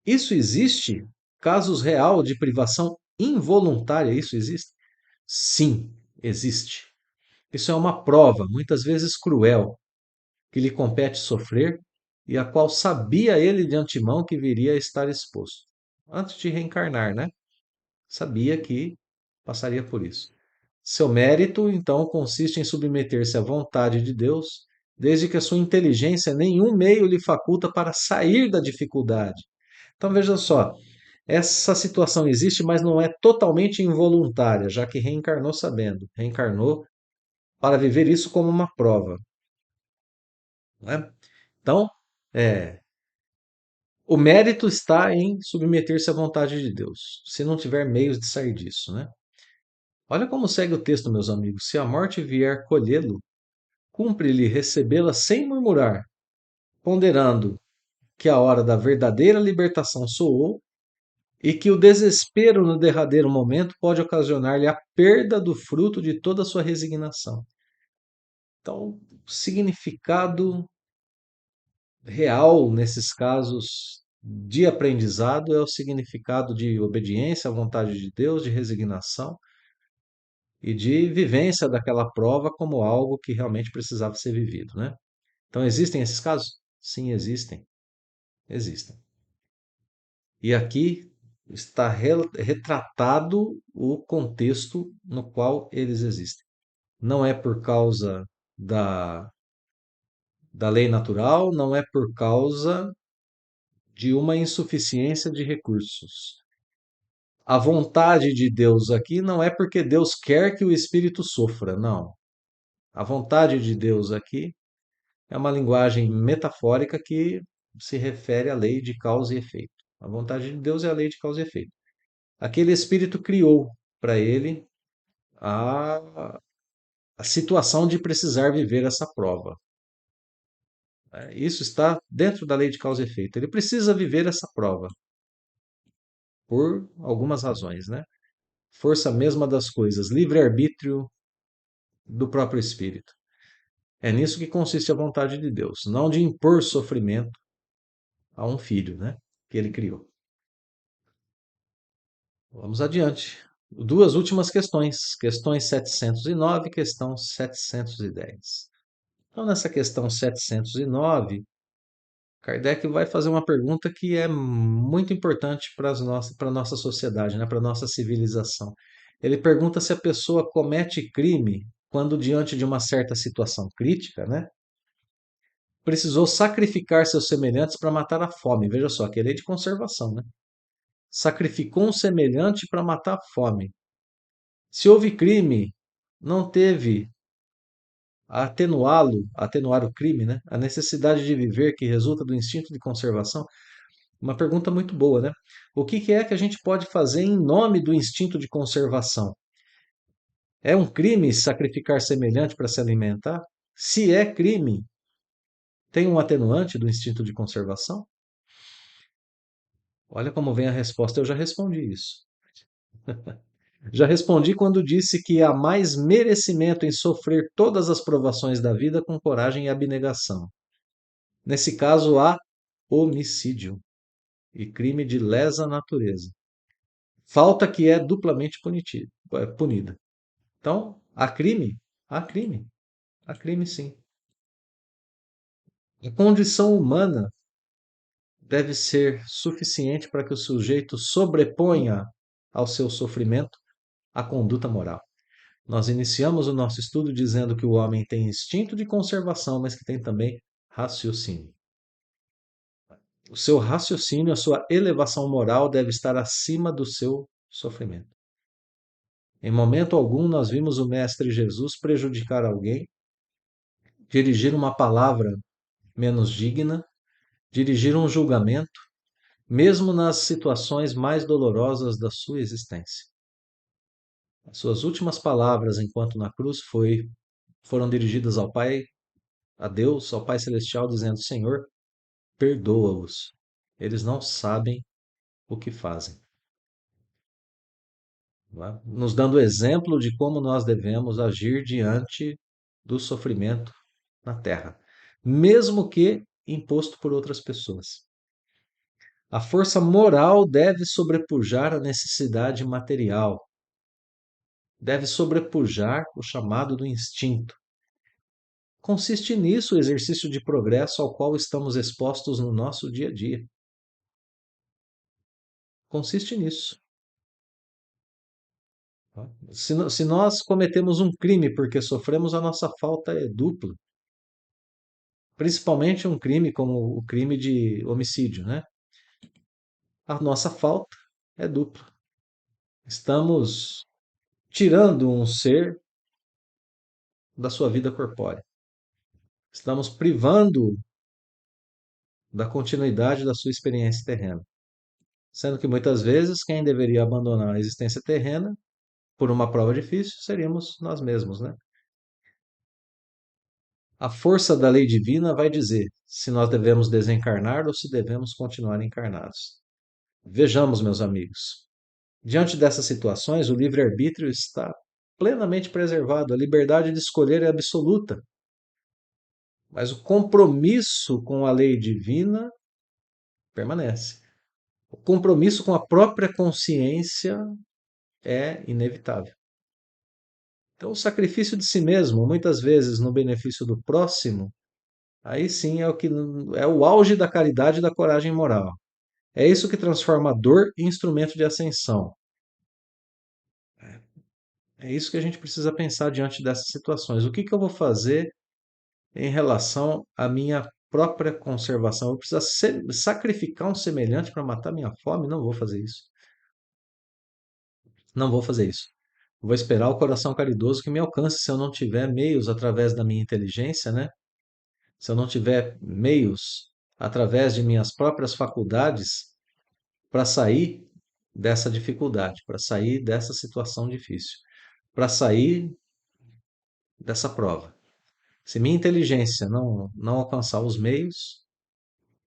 [SPEAKER 1] Isso existe? Casos real de privação involuntária, isso existe? Sim, existe. Isso é uma prova, muitas vezes cruel, que lhe compete sofrer e a qual sabia ele de antemão que viria a estar exposto. Antes de reencarnar, né? Sabia que passaria por isso. Seu mérito, então, consiste em submeter-se à vontade de Deus, desde que a sua inteligência nenhum meio lhe faculta para sair da dificuldade. Então veja só, essa situação existe, mas não é totalmente involuntária, já que reencarnou sabendo, reencarnou para viver isso como uma prova, né? Então, é, o mérito está em submeter-se à vontade de Deus, se não tiver meios de sair disso, né? Olha como segue o texto, meus amigos. Se a morte vier colhê-lo, cumpre-lhe recebê-la sem murmurar, ponderando que a hora da verdadeira libertação soou e que o desespero no derradeiro momento pode ocasionar-lhe a perda do fruto de toda a sua resignação. Então, o significado real nesses casos de aprendizado é o significado de obediência à vontade de Deus, de resignação e de vivência daquela prova como algo que realmente precisava ser vivido, né? Então, existem esses casos? Sim, existem. Existem. E aqui está retratado o contexto no qual eles existem. Não é por causa da, da lei natural, não é por causa de uma insuficiência de recursos. A vontade de Deus aqui não é porque Deus quer que o espírito sofra, não. A vontade de Deus aqui é uma linguagem metafórica que se refere à lei de causa e efeito. A vontade de Deus é a lei de causa e efeito. Aquele espírito criou para ele a, a situação de precisar viver essa prova. Isso está dentro da lei de causa e efeito. Ele precisa viver essa prova por algumas razões, né? Força mesma das coisas, livre-arbítrio do próprio espírito. É nisso que consiste a vontade de Deus, não de impor sofrimento a um filho, né? Que ele criou. Vamos adiante. Duas últimas questões, questões 709 e questão 710. Então, nessa questão 709, Kardec vai fazer uma pergunta que é muito importante para a nossa sociedade, né? Para a nossa civilização. Ele pergunta se a pessoa comete crime quando, diante de uma certa situação crítica, né? Precisou sacrificar seus semelhantes para matar a fome. Veja só, que é lei de conservação, né? Sacrificou um semelhante para matar a fome. Se houve crime, não teve a atenuá-lo, atenuar o crime, né? A necessidade de viver que resulta do instinto de conservação. Uma pergunta muito boa, né? O que é que a gente pode fazer em nome do instinto de conservação? É um crime sacrificar semelhante para se alimentar? Se é crime, tem um atenuante do instinto de conservação? Olha como vem a resposta. Eu já respondi isso. Já respondi quando disse que há mais merecimento em sofrer todas as provações da vida com coragem e abnegação. Nesse caso, há homicídio e crime de lesa natureza. Falta que é duplamente punida. Então, há crime? Há crime. Há crime, sim. A condição humana deve ser suficiente para que o sujeito sobreponha ao seu sofrimento a conduta moral. Nós iniciamos o nosso estudo dizendo que o homem tem instinto de conservação, mas que tem também raciocínio. O seu raciocínio, a sua elevação moral deve estar acima do seu sofrimento. Em momento algum nós vimos o Mestre Jesus prejudicar alguém, dirigir uma palavra menos digna, dirigir um julgamento, mesmo nas situações mais dolorosas da sua existência. As suas últimas palavras enquanto na cruz foram dirigidas ao Pai, a Deus, ao Pai Celestial, dizendo: Senhor, perdoa-os. Eles não sabem o que fazem. Não é? Nos dando exemplo de como nós devemos agir diante do sofrimento na terra, mesmo que imposto por outras pessoas. A força moral deve sobrepujar a necessidade material, deve sobrepujar o chamado do instinto. Consiste nisso o exercício de progresso ao qual estamos expostos no nosso dia a dia. Consiste nisso. Se nós cometemos um crime porque sofremos, a nossa falta é dupla. Principalmente um crime como o crime de homicídio, né? A nossa falta é dupla. Estamos tirando um ser da sua vida corpórea. Estamos privando da continuidade da sua experiência terrena. Sendo que muitas vezes quem deveria abandonar a existência terrena por uma prova difícil, seríamos nós mesmos, né? A força da lei divina vai dizer se nós devemos desencarnar ou se devemos continuar encarnados. Vejamos, meus amigos, diante dessas situações, o livre-arbítrio está plenamente preservado, a liberdade de escolher é absoluta, mas o compromisso com a lei divina permanece. O compromisso com a própria consciência é inevitável. Então, o sacrifício de si mesmo, muitas vezes no benefício do próximo, aí sim é o que é o auge da caridade e da coragem moral. É isso que transforma a dor em instrumento de ascensão. É isso que a gente precisa pensar diante dessas situações. O que que eu vou fazer em relação à minha própria conservação? Eu preciso sacrificar um semelhante para matar minha fome? Não vou fazer isso. Não vou fazer isso. Vou esperar o coração caridoso que me alcance se eu não tiver meios através da minha inteligência, né? Se eu não tiver meios através de minhas próprias faculdades para sair dessa dificuldade, para sair dessa situação difícil, para sair dessa prova. Se minha inteligência não alcançar os meios,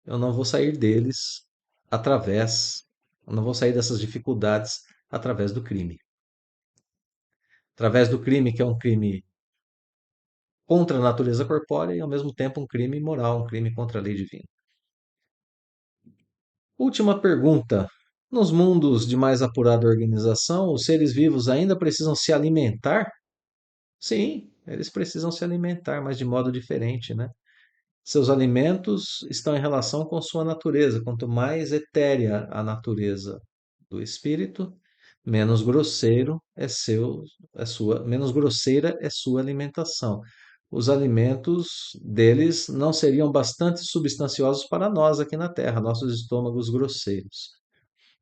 [SPEAKER 1] eu não vou sair deles através, eu não vou sair dessas dificuldades através do crime. Através do crime, que é um crime contra a natureza corpórea e ao mesmo tempo um crime moral, um crime contra a lei divina. Última pergunta. Nos mundos de mais apurada organização, os seres vivos ainda precisam se alimentar? Sim, eles precisam se alimentar, mas de modo diferente, né? Seus alimentos estão em relação com sua natureza. Quanto mais etérea a natureza do espírito, menos grosseiro menos grosseira é sua alimentação. Os alimentos deles não seriam bastante substanciosos para nós aqui na Terra, nossos estômagos grosseiros.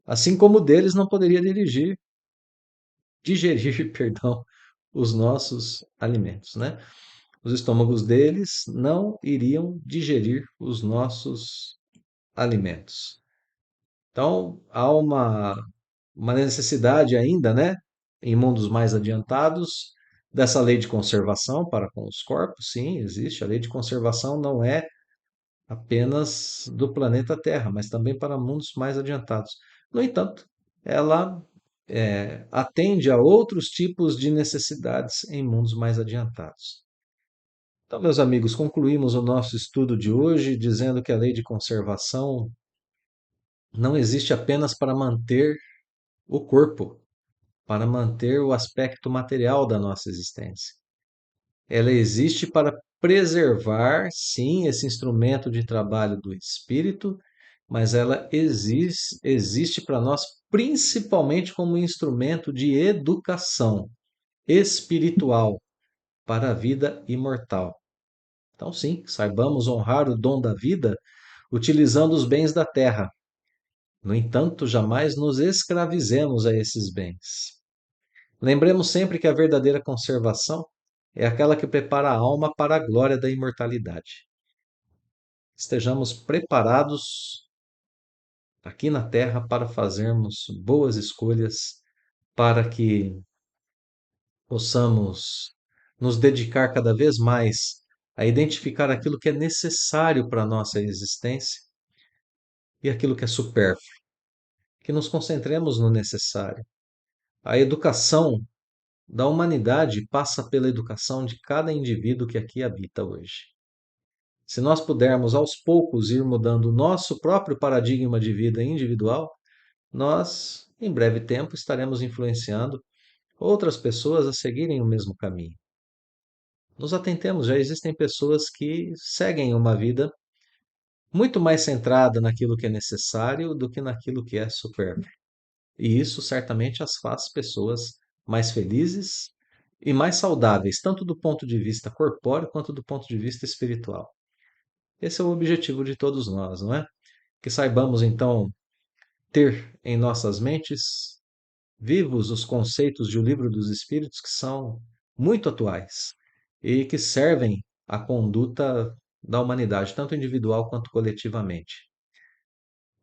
[SPEAKER 1] Assim como o deles não poderia digerir, perdão, os nossos alimentos, né? Os estômagos deles não iriam digerir os nossos alimentos. Então, há uma necessidade ainda, né, em mundos mais adiantados, dessa lei de conservação para com os corpos. Sim, existe. A lei de conservação não é apenas do planeta Terra, mas também para mundos mais adiantados. No entanto, ela atende a outros tipos de necessidades em mundos mais adiantados. Então, meus amigos, concluímos o nosso estudo de hoje dizendo que a lei de conservação não existe apenas para manter o corpo, para manter o aspecto material da nossa existência. Ela existe para preservar, sim, esse instrumento de trabalho do espírito, mas ela existe para nós principalmente como instrumento de educação espiritual para a vida imortal. Então, sim, saibamos honrar o dom da vida utilizando os bens da terra. No entanto, jamais nos escravizemos a esses bens. Lembremos sempre que a verdadeira conservação é aquela que prepara a alma para a glória da imortalidade. Estejamos preparados aqui na terra para fazermos boas escolhas, para que possamos nos dedicar cada vez mais a identificar aquilo que é necessário para a nossa existência e aquilo que é supérfluo, que nos concentremos no necessário. A educação da humanidade passa pela educação de cada indivíduo que aqui habita hoje. Se nós pudermos aos poucos ir mudando o nosso próprio paradigma de vida individual, nós, em breve tempo, estaremos influenciando outras pessoas a seguirem o mesmo caminho. Nos atentemos, já existem pessoas que seguem uma vida muito mais centrada naquilo que é necessário do que naquilo que é supérfluo. E isso certamente as faz pessoas mais felizes e mais saudáveis, tanto do ponto de vista corpóreo quanto do ponto de vista espiritual. Esse é o objetivo de todos nós, não é? Que saibamos então ter em nossas mentes vivos os conceitos de O Livro dos Espíritos que são muito atuais e que servem à conduta da humanidade, tanto individual quanto coletivamente.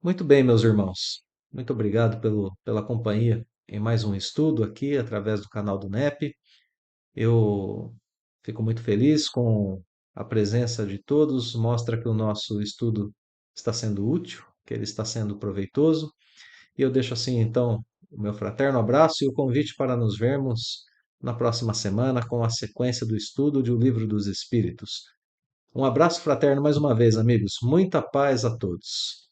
[SPEAKER 1] Muito bem, meus irmãos. Muito obrigado pela companhia em mais um estudo aqui através do canal do NEP. Eu fico muito feliz com a presença de todos, mostra que o nosso estudo está sendo útil, que ele está sendo proveitoso. E eu deixo assim, então, o meu fraterno abraço e o convite para nos vermos na próxima semana com a sequência do estudo de O Livro dos Espíritos. Um abraço fraterno mais uma vez, amigos. Muita paz a todos.